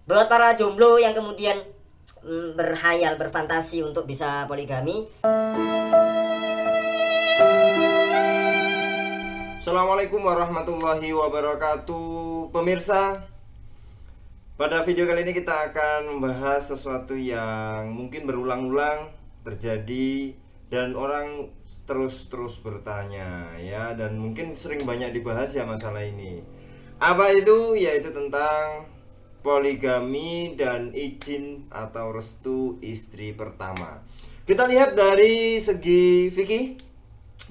Buat para jomblo yang kemudian berhayal, berfantasi untuk bisa poligami. Assalamualaikum warahmatullahi wabarakatuh. Pemirsa, pada video kali ini kita akan membahas sesuatu yang mungkin berulang-ulang terjadi dan orang terus bertanya ya, dan mungkin sering banyak dibahas ya masalah ini. Apa itu? Yaitu tentang poligami dan izin atau restu istri pertama. Kita lihat dari segi fikih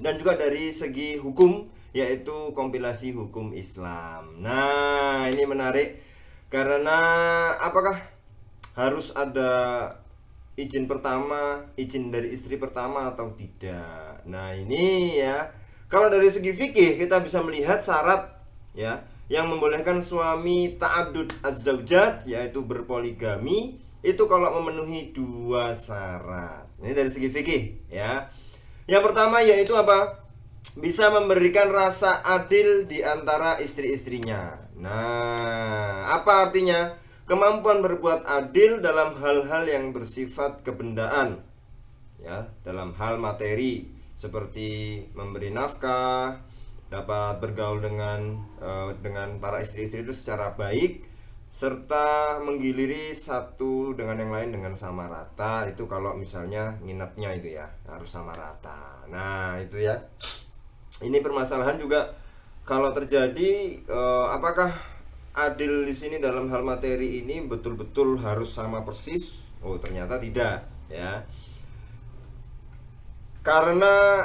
dan juga dari segi hukum, yaitu kompilasi hukum Islam. Nah, ini menarik karena apakah harus ada izin pertama, izin dari istri pertama atau tidak? Nah, ini ya. Kalau dari segi fikih kita bisa melihat syarat ya yang membolehkan suami ta'addud az-zaujat, yaitu berpoligami, itu kalau memenuhi dua syarat. Ini dari segi fikih ya. Yang pertama yaitu apa? Bisa memberikan rasa adil di antara istri-istrinya. Nah, apa artinya? Kemampuan berbuat adil dalam hal-hal yang bersifat kebendaan, ya, dalam hal materi seperti memberi nafkah, dapat bergaul dengan para istri-istri itu secara baik, serta menggiliri satu dengan yang lain dengan sama rata. Itu kalau misalnya nginepnya itu ya harus sama rata. Nah, itu ya. Ini permasalahan juga kalau terjadi, apakah adil di sini dalam hal materi ini betul-betul harus sama persis? Oh, ternyata tidak ya. Karena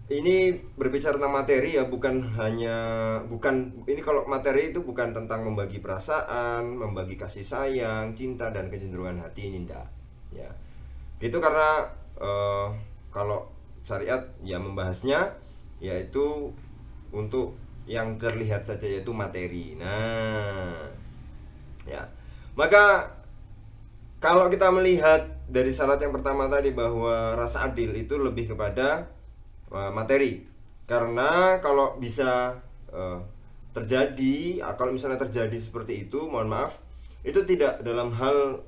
ini berbicara tentang materi ya, bukan ini, kalau materi itu bukan tentang membagi perasaan, membagi kasih sayang, cinta dan kecenderungan hati, ini enggak ya. Itu karena kalau syariat ya membahasnya yaitu untuk yang terlihat saja, yaitu materi. Nah, ya. Maka kalau kita melihat dari syarat yang pertama tadi bahwa rasa adil itu lebih kepada materi. Karena kalau bisa kalau misalnya terjadi seperti itu, mohon maaf, itu tidak dalam hal,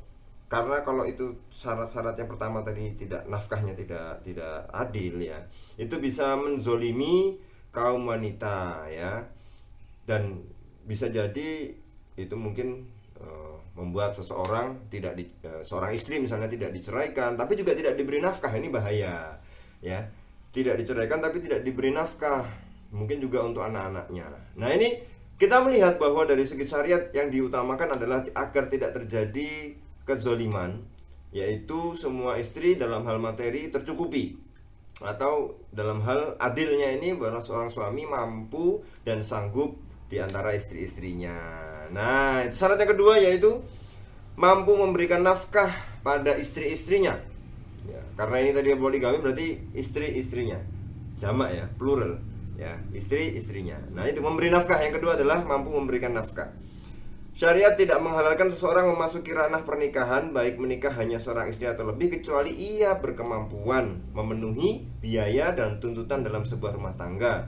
karena kalau itu syarat-syarat yang pertama tadi tidak, nafkahnya tidak adil ya, itu bisa menzolimi kaum wanita ya, dan bisa jadi itu mungkin membuat seseorang seorang istri misalnya tidak diceraikan tapi juga tidak diberi nafkah. Ini bahaya ya, tidak diceraikan tapi tidak diberi nafkah, mungkin juga untuk anak-anaknya. Nah, ini kita melihat bahwa dari segi syariat yang diutamakan adalah agar tidak terjadi kezoliman, yaitu semua istri dalam hal materi tercukupi, atau dalam hal adilnya ini bahwa seorang suami mampu dan sanggup di antara istri-istrinya. Nah, syarat yang kedua yaitu mampu memberikan nafkah pada istri-istrinya ya, karena ini tadi poligami berarti istri-istrinya, jamak ya, plural ya, istri-istrinya. Nah, itu memberi nafkah. Yang kedua adalah mampu memberikan nafkah. Syariat tidak menghalalkan seseorang memasuki ranah pernikahan, baik menikah hanya seorang istri atau lebih, kecuali ia berkemampuan memenuhi biaya dan tuntutan dalam sebuah rumah tangga,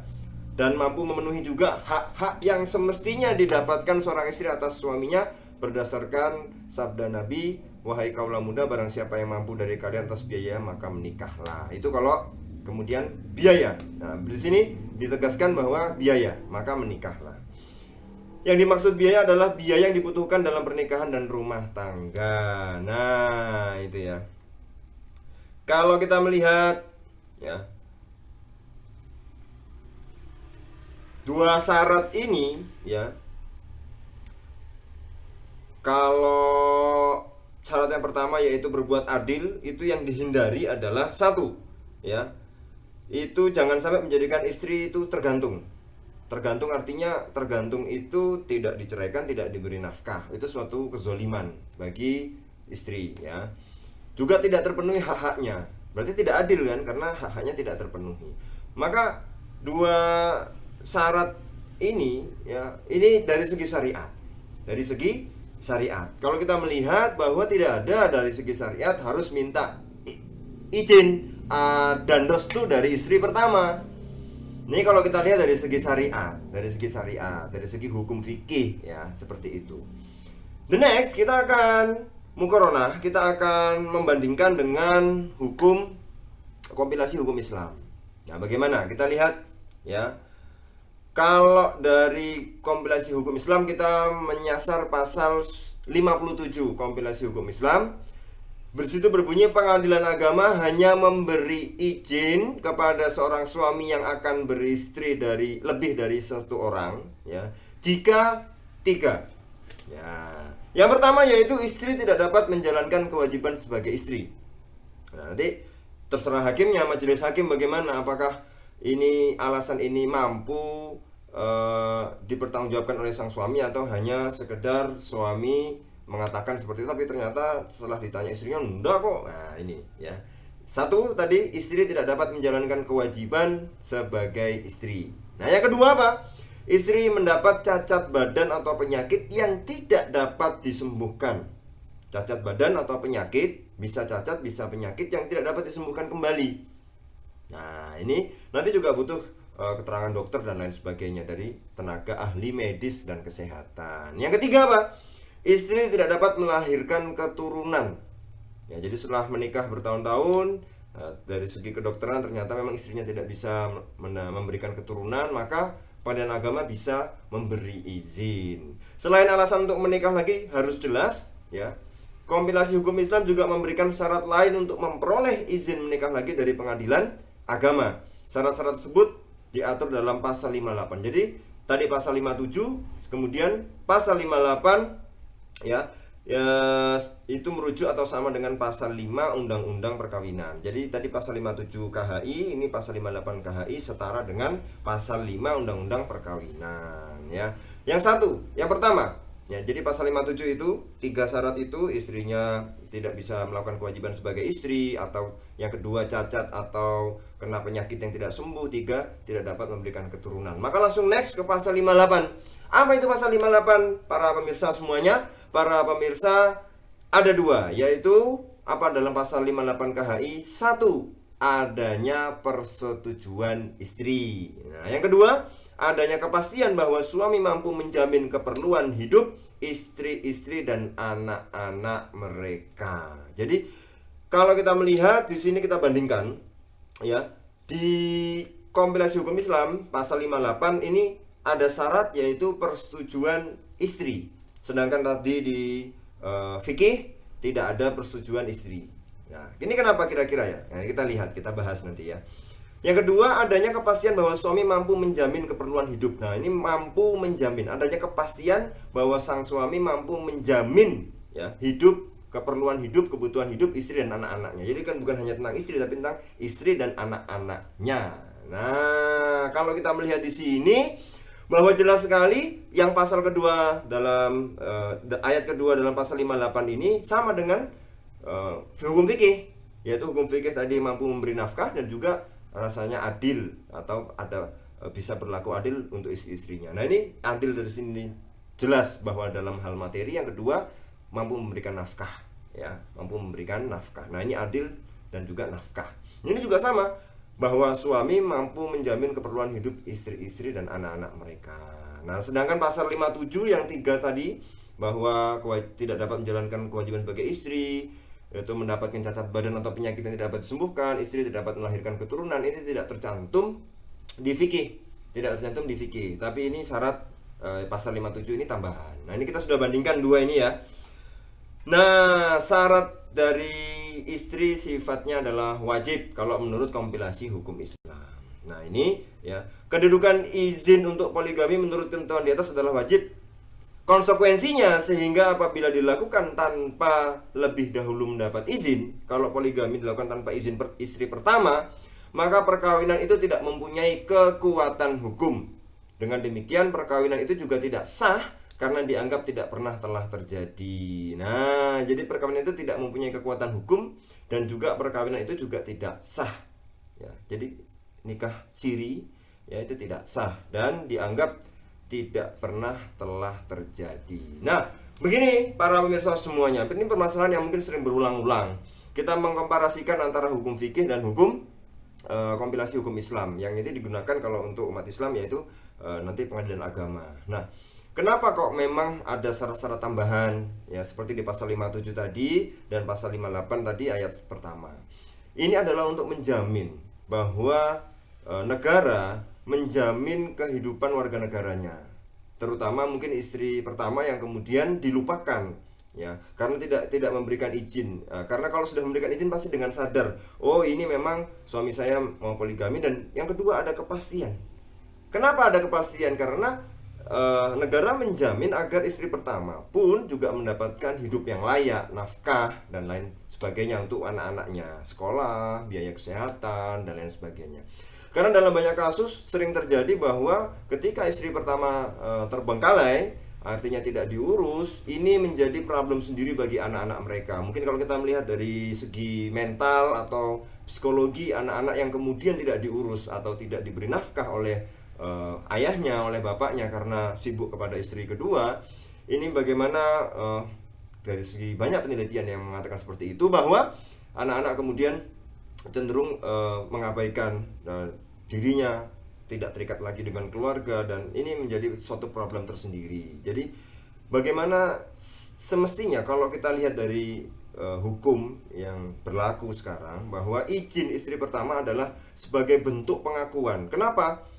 dan mampu memenuhi juga hak-hak yang semestinya didapatkan seorang istri atas suaminya berdasarkan sabda Nabi, wahai kaula muda, barang siapa yang mampu dari kalian atas biaya maka menikahlah. Itu kalau kemudian biaya. Nah, di sini ditegaskan bahwa biaya, maka menikahlah. Yang dimaksud biaya adalah biaya yang dibutuhkan dalam pernikahan dan rumah tangga. Nah, itu ya. Kalau kita melihat ya, dua syarat ini ya, kalau syarat yang pertama yaitu berbuat adil, itu yang dihindari adalah satu ya, itu jangan sampai menjadikan istri itu tergantung. Tergantung artinya, tergantung itu tidak diceraikan, tidak diberi nafkah. Itu suatu kezoliman bagi istri ya. Juga tidak terpenuhi hak-haknya. Berarti tidak adil kan, karena hak-haknya tidak terpenuhi. Maka dua syarat ini ya, ini dari segi syariat. Dari segi syariat. Kalau kita melihat bahwa tidak ada dari segi syariat harus minta izin dan restu dari istri pertama. Ini kalau kita lihat dari segi syariat, dari segi hukum fikih ya, seperti itu. The next kita akan mukoronah, kita akan membandingkan dengan kompilasi hukum Islam. Nah, bagaimana? Kita lihat ya. Kalau dari kompilasi hukum Islam kita menyasar pasal 57 kompilasi hukum Islam. Bersitu berbunyi pengadilan agama hanya memberi izin kepada seorang suami yang akan beristri dari lebih dari satu orang ya, jika tiga. Ya. Yang pertama yaitu istri tidak dapat menjalankan kewajiban sebagai istri. Nah, nanti terserah hakimnya, majelis hakim bagaimana, apakah ini alasan ini mampu dipertanggungjawabkan oleh sang suami atau hanya sekedar suami mengatakan seperti itu tapi ternyata setelah ditanya istrinya enggak kok. Nah, ini ya. Satu tadi, istri tidak dapat menjalankan kewajiban sebagai istri. Nah, yang kedua apa? Istri mendapat cacat badan atau penyakit yang tidak dapat disembuhkan. Cacat badan atau penyakit, bisa cacat, bisa penyakit yang tidak dapat disembuhkan kembali. Nah, ini nanti juga butuh keterangan dokter dan lain sebagainya dari tenaga ahli medis dan kesehatan. Yang ketiga apa? Istri tidak dapat melahirkan keturunan. Ya, jadi setelah menikah bertahun-tahun, dari segi kedokteran ternyata memang istrinya tidak bisa memberikan keturunan, maka pengadilan agama bisa memberi izin. Selain alasan untuk menikah lagi harus jelas, ya. Kompilasi hukum Islam juga memberikan syarat lain untuk memperoleh izin menikah lagi dari pengadilan agama. Syarat-syarat tersebut diatur dalam pasal 58. Jadi tadi pasal 57, kemudian pasal 58 ya, itu merujuk atau sama dengan pasal 5 Undang-Undang Perkawinan. Jadi tadi pasal 57 KHI, ini pasal 58 KHI setara dengan pasal 5 Undang-Undang Perkawinan ya. Yang pertama ya, jadi pasal 57 itu 3 syarat itu, istrinya tidak bisa melakukan kewajiban sebagai istri, atau yang kedua cacat atau kena penyakit yang tidak sembuh, 3 tidak dapat memberikan keturunan. Maka langsung next ke pasal 58. Apa itu pasal 58? Para pemirsa semuanya, para pemirsa ada 2, yaitu apa dalam pasal 58 KHI? 1, adanya persetujuan istri. Nah, yang kedua, adanya kepastian bahwa suami mampu menjamin keperluan hidup istri-istri dan anak-anak mereka. Jadi kalau kita melihat di sini, kita bandingkan ya, di kompilasi hukum Islam pasal 58 ini ada syarat yaitu persetujuan istri. Sedangkan tadi di fikih tidak ada persetujuan istri. Nah, ini kenapa kira-kira ya? Nah, kita lihat, kita bahas nanti ya. Yang kedua, adanya kepastian bahwa suami mampu menjamin keperluan hidup. Nah, ini mampu menjamin, adanya kepastian bahwa sang suami mampu menjamin ya, hidup, keperluan hidup, kebutuhan hidup istri dan anak-anaknya. Jadi kan bukan hanya tentang istri, tapi tentang istri dan anak-anaknya. Nah, kalau kita melihat di sini bahwa jelas sekali yang pasal kedua dalam ayat kedua dalam pasal 58 ini sama dengan hukum fikih, yaitu hukum fikih tadi mampu memberi nafkah dan juga rasanya adil atau ada bisa berlaku adil untuk istri-istrinya. Nah, ini adil dari sini jelas bahwa dalam hal materi. Yang kedua, mampu memberikan nafkah ya, mampu memberikan nafkah. Nah, ini adil dan juga nafkah. Ini juga sama bahwa suami mampu menjamin keperluan hidup istri-istri dan anak-anak mereka. Nah, sedangkan pasal 57 yang 3 tadi bahwa tidak dapat menjalankan kewajiban sebagai istri, yaitu mendapatkan cacat badan atau penyakit yang tidak dapat disembuhkan, istri tidak dapat melahirkan keturunan, ini tidak tercantum di fikih, tapi ini syarat pasal 57 ini tambahan. Nah, ini kita sudah bandingkan 2 ini ya. Nah, syarat dari istri sifatnya adalah wajib kalau menurut kompilasi hukum Islam. Nah, ini ya, kedudukan izin untuk poligami menurut ketentuan di atas adalah wajib. Konsekuensinya, sehingga apabila dilakukan tanpa lebih dahulu mendapat izin, kalau poligami dilakukan tanpa izin istri pertama, maka perkawinan itu tidak mempunyai kekuatan hukum. Dengan demikian perkawinan itu juga tidak sah karena dianggap tidak pernah telah terjadi. Nah, jadi perkawinan itu tidak mempunyai kekuatan hukum dan juga perkawinan itu juga tidak sah. Ya, jadi nikah siri ya itu tidak sah dan dianggap tidak pernah telah terjadi. Nah, begini para pemirsa semuanya, ini permasalahan yang mungkin sering berulang-ulang. Kita mengkomparasikan antara hukum fikih dan hukum kompilasi hukum Islam. Yang ini digunakan kalau untuk umat Islam yaitu nanti pengadilan agama. Nah, Kenapa kok memang ada syarat-syarat tambahan ya, seperti di pasal 57 tadi dan pasal 58 tadi ayat pertama. Ini adalah untuk menjamin bahwa negara menjamin kehidupan warga negaranya, terutama mungkin istri pertama yang kemudian dilupakan ya, karena tidak memberikan izin. Karena kalau sudah memberikan izin pasti dengan sadar, oh ini memang suami saya mau poligami. Dan yang kedua ada kepastian. Kenapa ada kepastian? Karena negara menjamin agar istri pertama pun juga mendapatkan hidup yang layak, nafkah dan lain sebagainya untuk anak-anaknya, sekolah, biaya kesehatan dan lain sebagainya. Karena dalam banyak kasus sering terjadi bahwa ketika istri pertama terbengkalai, artinya tidak diurus, ini menjadi problem sendiri bagi anak-anak mereka. Mungkin kalau kita melihat dari segi mental atau psikologi anak-anak yang kemudian tidak diurus atau tidak diberi nafkah oleh ayahnya, oleh bapaknya karena sibuk kepada istri kedua, ini bagaimana dari segi banyak penelitian yang mengatakan seperti itu, bahwa anak-anak kemudian cenderung mengabaikan dirinya, tidak terikat lagi dengan keluarga, dan ini menjadi suatu problem tersendiri. Jadi bagaimana semestinya kalau kita lihat dari hukum yang berlaku sekarang, bahwa izin istri pertama adalah sebagai bentuk pengakuan. Kenapa?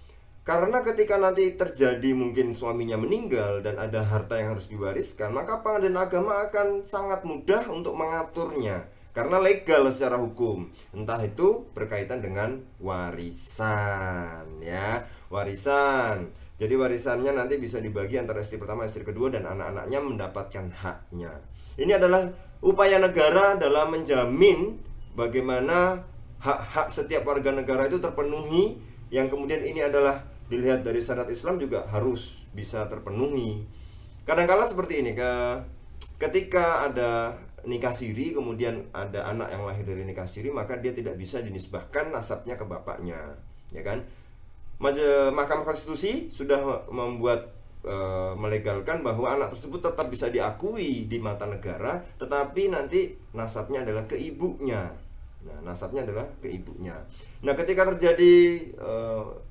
Karena ketika nanti terjadi mungkin suaminya meninggal dan ada harta yang harus diwariskan, maka pengadilan agama akan sangat mudah untuk mengaturnya karena legal secara hukum. Entah itu berkaitan dengan warisan ya, warisan. Jadi warisannya nanti bisa dibagi antara istri pertama, istri kedua, dan anak-anaknya mendapatkan haknya. Ini adalah upaya negara dalam menjamin bagaimana hak-hak setiap warga negara itu terpenuhi, yang kemudian ini adalah dilihat dari syariat Islam juga harus bisa terpenuhi. Kadang-kala seperti ini, ketika ada nikah siri, kemudian ada anak yang lahir dari nikah siri, maka dia tidak bisa dinisbahkan nasabnya ke bapaknya, ya kan? Mahkamah Konstitusi sudah membuat melegalkan bahwa anak tersebut tetap bisa diakui di mata negara, tetapi nanti nasabnya adalah ke ibunya. Nah, nasabnya adalah ke ibunya. Nah, ketika terjadi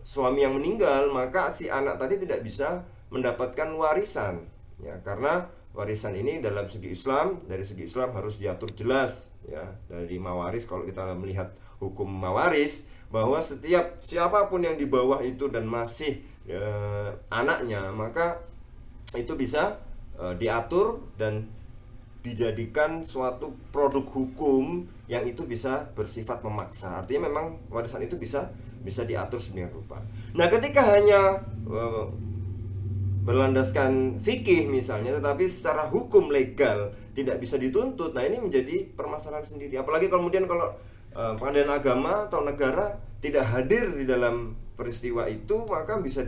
suami yang meninggal, maka si anak tadi tidak bisa mendapatkan warisan, ya, karena warisan ini dalam segi Islam, dari segi Islam harus diatur jelas, ya, dari mawaris. Kalau kita melihat hukum mawaris, bahwa setiap siapapun yang di bawah itu dan masih anaknya, maka itu bisa diatur dan dijadikan suatu produk hukum yang itu bisa bersifat memaksa. Artinya memang warisan itu bisa diatur sedemikian rupa. Nah, ketika hanya berlandaskan fikih misalnya, tetapi secara hukum legal tidak bisa dituntut, nah ini menjadi permasalahan sendiri. Apalagi kemudian kalau pengadilan agama atau negara tidak hadir di dalam peristiwa itu, maka bisa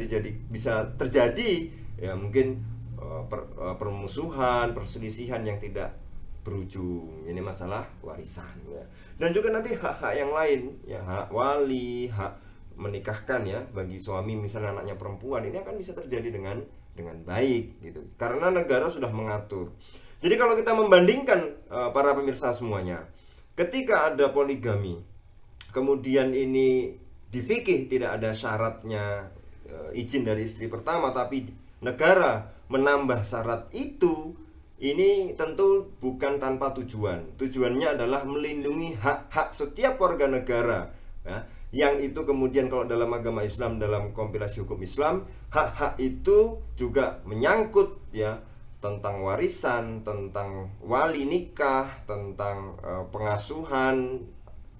terjadi ya mungkin permusuhan, perselisihan yang tidak berujung. Ini masalah warisan ya. Dan juga nanti hak-hak yang lain ya, hak wali, hak menikahkan ya bagi suami misalnya anaknya perempuan, ini akan bisa terjadi dengan baik gitu. Karena negara sudah mengatur. Jadi kalau kita membandingkan para pemirsa semuanya, ketika ada poligami, kemudian ini di fikih tidak ada syaratnya izin dari istri pertama, tapi negara menambah syarat itu, ini tentu bukan tanpa tujuan. Tujuannya adalah melindungi hak-hak setiap warga negara ya, yang itu kemudian kalau dalam agama Islam, dalam kompilasi hukum Islam, hak-hak itu juga menyangkut ya tentang warisan, tentang wali nikah, tentang pengasuhan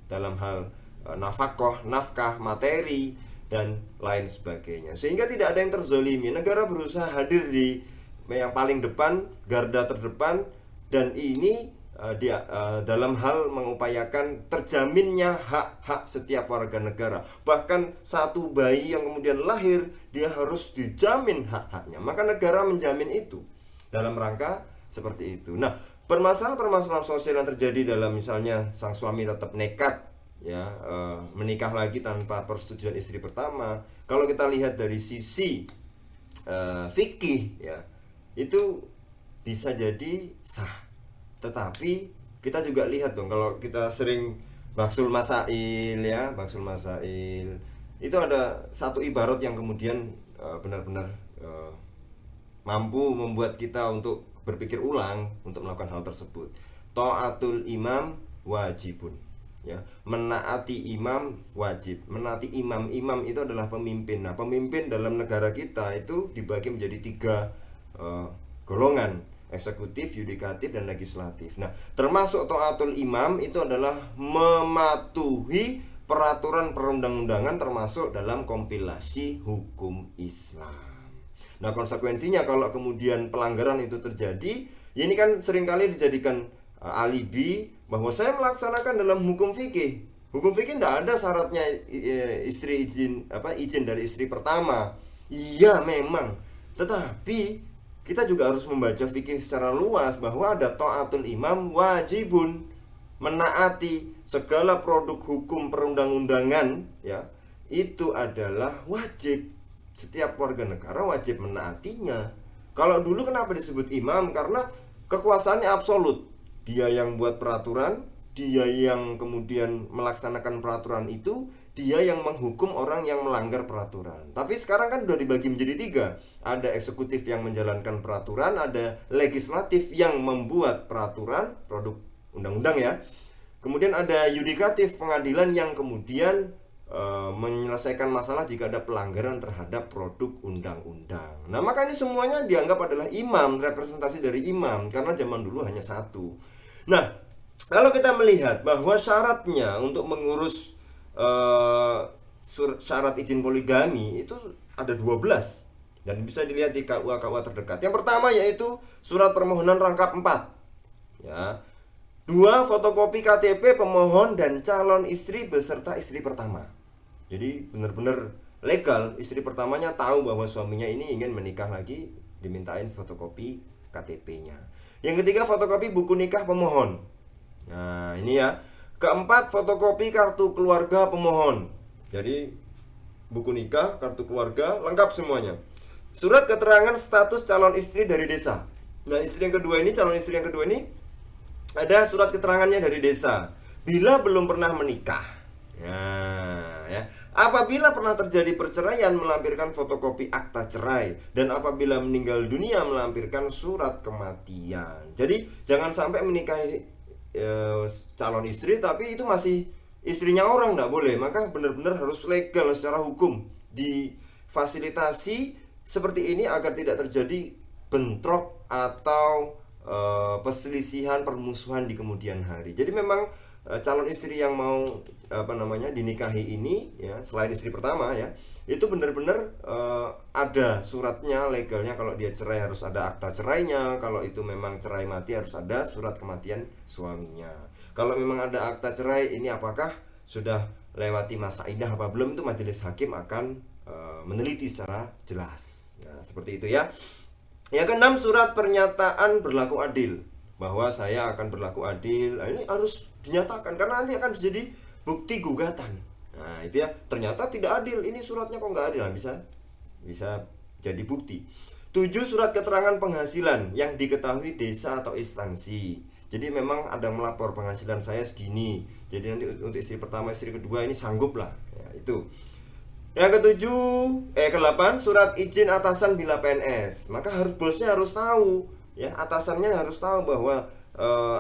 dalam hal nafkah, materi, dan lain sebagainya. Sehingga tidak ada yang terzolimi. Negara berusaha hadir di yang paling depan, garda terdepan, dan ini dalam hal mengupayakan terjaminnya hak-hak setiap warga negara. Bahkan satu bayi yang kemudian lahir, dia harus dijamin hak-haknya. Maka negara menjamin itu dalam rangka seperti itu. Nah, permasalahan sosial yang terjadi dalam misalnya sang suami tetap nekat ya menikah lagi tanpa persetujuan istri pertama, kalau kita lihat dari sisi fikih ya, itu bisa jadi sah. Tetapi kita juga lihat dong, kalau kita sering baksul masail ya, itu ada satu ibarat yang kemudian benar-benar mampu membuat kita untuk berpikir ulang untuk melakukan hal tersebut. Ta'atul imam wajibun, ya, menaati imam wajib. Menaati imam, imam itu adalah pemimpin. Nah, pemimpin dalam negara kita itu dibagi menjadi 3 golongan: eksekutif, yudikatif, dan legislatif. Nah, termasuk ta'atul imam itu adalah mematuhi peraturan perundang-undangan termasuk dalam kompilasi hukum Islam. Nah, konsekuensinya kalau kemudian pelanggaran itu terjadi, ya ini kan seringkali dijadikan alibi bahwa saya melaksanakan dalam hukum fikih. Hukum fikih tidak ada syaratnya istri izin dari istri pertama. Iya memang, tetapi kita juga harus membaca fikih secara luas bahwa ada ta'atul imam wajibun, menaati segala produk hukum perundang-undangan, ya, itu adalah wajib. Setiap warga negara wajib menaatinya. Kalau dulu kenapa disebut imam? Karena kekuasaannya absolut. Dia yang buat peraturan, dia yang kemudian melaksanakan peraturan itu, dia yang menghukum orang yang melanggar peraturan. Tapi sekarang kan sudah dibagi menjadi 3. Ada eksekutif yang menjalankan peraturan, ada legislatif yang membuat peraturan, produk undang-undang, ya. Kemudian ada yudikatif, pengadilan yang kemudian menyelesaikan masalah jika ada pelanggaran terhadap produk undang-undang. Nah, maka ini semuanya dianggap adalah imam, representasi dari imam, karena zaman dulu hanya 1. Nah, kalau kita melihat bahwa syaratnya untuk mengurus syarat izin poligami itu ada 12 dan bisa dilihat di KUA terdekat. Yang pertama yaitu surat permohonan rangkap 4, ya. 2, fotokopi KTP pemohon dan calon istri beserta istri pertama. Jadi benar-benar legal, istri pertamanya tahu bahwa suaminya ini ingin menikah lagi, dimintain fotokopi KTP-nya. Yang ketiga, fotokopi buku nikah pemohon. Nah, ini ya. Keempat, fotokopi kartu keluarga pemohon. Jadi buku nikah, kartu keluarga, lengkap semuanya. Surat keterangan status calon istri dari desa. Nah, calon istri yang kedua ini ada surat keterangannya dari desa. Bila belum pernah menikah, ya. Apabila pernah terjadi perceraian, melampirkan fotokopi akta cerai. Dan apabila meninggal dunia, melampirkan surat kematian. Jadi jangan sampai menikahi calon istri tapi itu masih istrinya orang, nggak boleh. Maka benar-benar harus legal secara hukum, difasilitasi seperti ini agar tidak terjadi bentrok atau perselisihan, permusuhan di kemudian hari. Jadi memang calon istri yang mau dinikahi ini, ya, selain istri pertama, ya, itu benar-benar ada suratnya, legalnya. Kalau dia cerai harus ada akta cerainya. Kalau itu memang cerai mati harus ada surat kematian suaminya. Kalau memang ada akta cerai, ini apakah sudah lewati masa iddah apa belum, itu majelis hakim akan meneliti secara jelas. Nah, seperti itu, ya. Yang keenam, surat pernyataan berlaku adil, bahwa saya akan berlaku adil. Nah, ini harus dinyatakan karena nanti akan jadi bukti gugatan. Nah, itu ya, ternyata tidak adil, ini suratnya kok nggak adil. Nah, bisa jadi bukti. 7, surat keterangan penghasilan yang diketahui desa atau instansi. Jadi memang ada melapor penghasilan saya segini. Jadi nanti untuk istri pertama, istri kedua ini sanggup lah, ya, itu. Yang ke-8, surat izin atasan bila PNS. Maka bosnya harus tahu, ya, atasannya harus tahu bahwa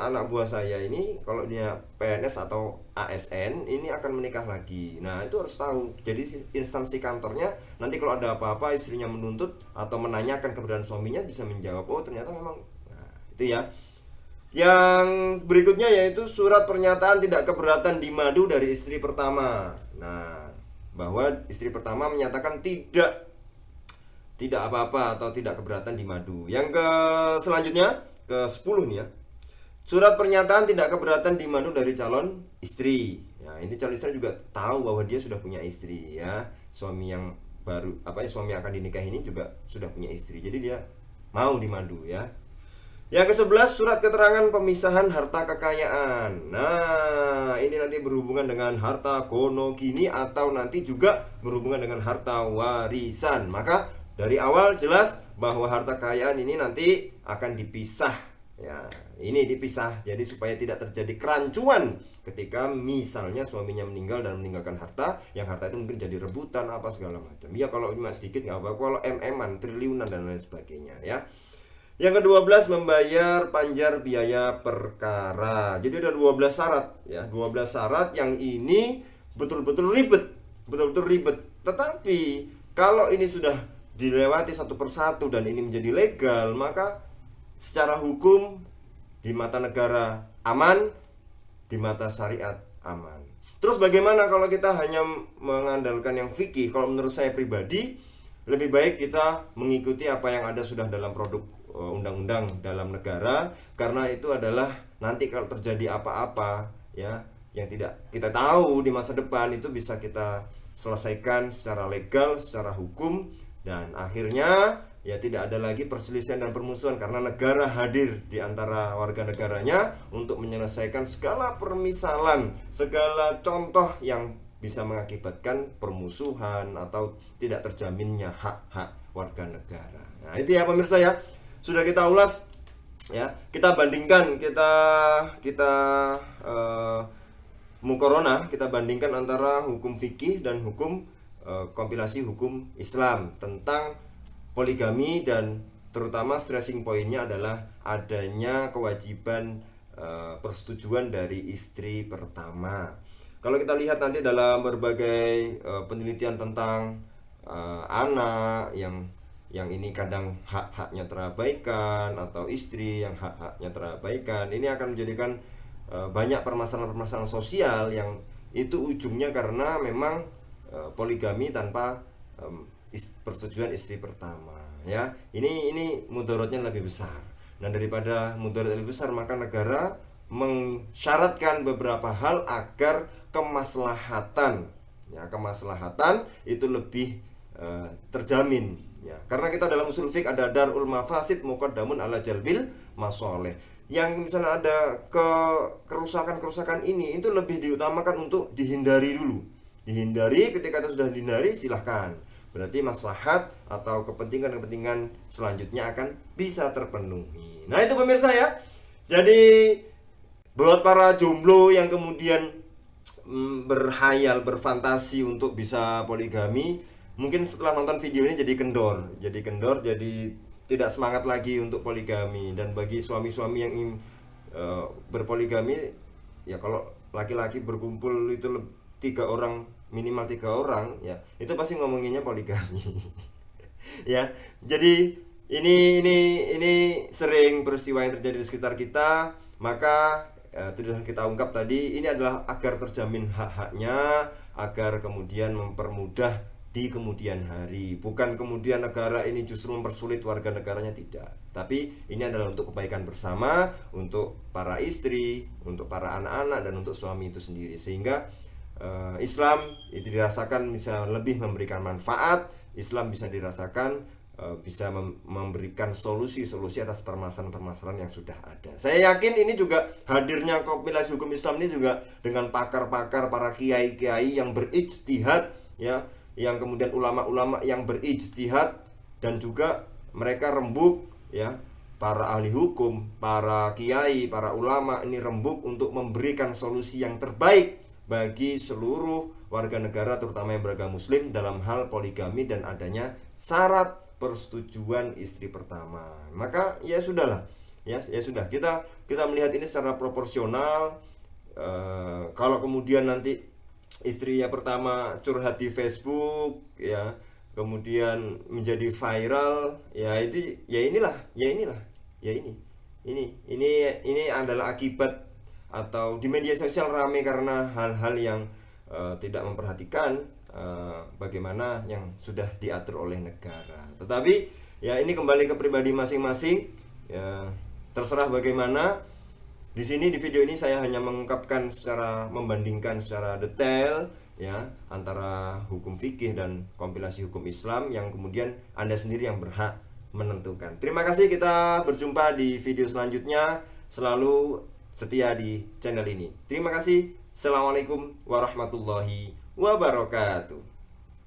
anak buah saya ini kalau dia PNS atau ASN ini akan menikah lagi. Nah, itu harus tahu. Jadi instansi kantornya nanti kalau ada apa-apa, istrinya menuntut atau menanyakan keberadaan suaminya, bisa menjawab, oh ternyata memang. Nah, itu, ya. Yang berikutnya yaitu surat pernyataan tidak keberatan di madu dari istri pertama. Nah, bahwa istri pertama menyatakan tidak apa-apa atau tidak keberatan di madu. Yang selanjutnya ke-10 nih, ya. Surat pernyataan tidak keberatan di madu dari calon istri. Ya, ini calon istri juga tahu bahwa dia sudah punya istri, ya. Suami yang suami yang akan dinikahi ini juga sudah punya istri. Jadi dia mau di madu, ya. Yang ke-11, surat keterangan pemisahan harta kekayaan. Nah, ini nanti berhubungan dengan harta gono gini atau nanti juga berhubungan dengan harta warisan. Maka dari awal jelas bahwa harta kekayaan ini nanti akan dipisah, Ya, ini dipisah jadi supaya tidak terjadi kerancuan ketika misalnya suaminya meninggal dan meninggalkan harta, yang harta itu mungkin jadi rebutan apa segala macam. Ya kalau cuma sedikit nggak apa-apa, kalau MM-an, triliunan dan lain sebagainya ya. Yang ke-12, membayar panjar biaya perkara. Jadi ada 12 syarat ya, 12 syarat yang ini betul-betul ribet, betul-betul ribet. Tetapi kalau ini sudah dilewati satu persatu dan ini menjadi legal, maka secara hukum di mata negara aman, di mata syariat aman. Terus bagaimana kalau kita hanya mengandalkan yang fikih? Kalau menurut saya pribadi, lebih baik kita mengikuti apa yang ada sudah dalam produk undang-undang dalam negara, karena itu adalah nanti kalau terjadi apa-apa ya yang tidak kita tahu di masa depan, itu bisa kita selesaikan secara legal, secara hukum, dan akhirnya ya tidak ada lagi perselisihan dan permusuhan karena negara hadir di antara warga negaranya untuk menyelesaikan segala permisalan, segala contoh yang bisa mengakibatkan permusuhan atau tidak terjaminnya hak-hak warga negara. Nah, itu ya pemirsa ya. Sudah kita ulas ya. Kita bandingkan, kita mukorona, kita bandingkan antara hukum fikih dan hukum kompilasi hukum Islam tentang poligami, dan terutama stressing pointnya adalah adanya kewajiban persetujuan dari istri pertama. Kalau kita lihat nanti dalam berbagai penelitian tentang anak yang ini kadang hak-haknya terabaikan, atau istri yang hak-haknya terabaikan, ini akan menjadikan banyak permasalahan-permasalahan sosial yang itu ujungnya karena memang poligami tanpa persetujuan istri pertama ya. Ini mudaratnya lebih besar, dan daripada mudarat lebih besar maka negara mensyaratkan beberapa hal agar kemaslahatan itu lebih terjamin ya. Karena kita dalam usul fiqh ada darul mafasid muqaddamun ala jalbil masoleh. Yang misalnya ada kerusakan ini itu lebih diutamakan untuk dihindari dulu. Dihindari, ketika itu sudah dihindari silahkan, berarti maslahat atau kepentingan-kepentingan selanjutnya akan bisa terpenuhi. Nah itu pemirsa ya. Jadi buat para jomblo yang kemudian berhayal, berfantasi untuk bisa poligami, mungkin setelah nonton video ini jadi kendor, jadi tidak semangat lagi untuk poligami. Dan bagi suami-suami yang ingin berpoligami, ya kalau laki-laki berkumpul itu 3 orang, minimal 3 orang ya, itu pasti ngomonginnya poligami. Ya, jadi ini sering peristiwa yang terjadi di sekitar kita, maka sudah kita ungkap tadi, ini adalah agar terjamin hak-haknya, agar kemudian mempermudah di kemudian hari. Bukan kemudian negara ini justru mempersulit warga negaranya, tidak. Tapi ini adalah untuk kebaikan bersama, untuk para istri, untuk para anak-anak, dan untuk suami itu sendiri. Sehingga Islam itu dirasakan bisa lebih memberikan manfaat. Islam bisa dirasakan bisa memberikan solusi-solusi atas permasalahan-permasalahan yang sudah ada. Saya yakin ini juga hadirnya kompilasi hukum Islam ini juga dengan pakar-pakar, para kiai-kiai yang berijtihad ya, yang kemudian ulama-ulama yang berijtihad, dan juga mereka rembuk ya, para ahli hukum, para kiai, para ulama ini rembuk untuk memberikan solusi yang terbaik bagi seluruh warga negara, terutama yang beragama muslim, dalam hal poligami dan adanya syarat persetujuan istri pertama. Maka ya sudahlah, ya sudah, kita melihat ini secara proporsional. Kalau kemudian nanti istri yang pertama curhat di Facebook ya, kemudian menjadi viral ya, itu ini adalah akibat, atau di media sosial ramai karena hal-hal yang tidak memperhatikan bagaimana yang sudah diatur oleh negara. Tetapi ya ini kembali ke pribadi masing-masing ya, terserah bagaimana. Di sini di video ini saya hanya mengungkapkan secara, membandingkan secara detail ya antara hukum fikih dan kompilasi hukum Islam, yang kemudian Anda sendiri yang berhak menentukan. Terima kasih, kita berjumpa di video selanjutnya. Selalu setia di channel ini. Terima kasih. Assalamualaikum warahmatullahi wabarakatuh.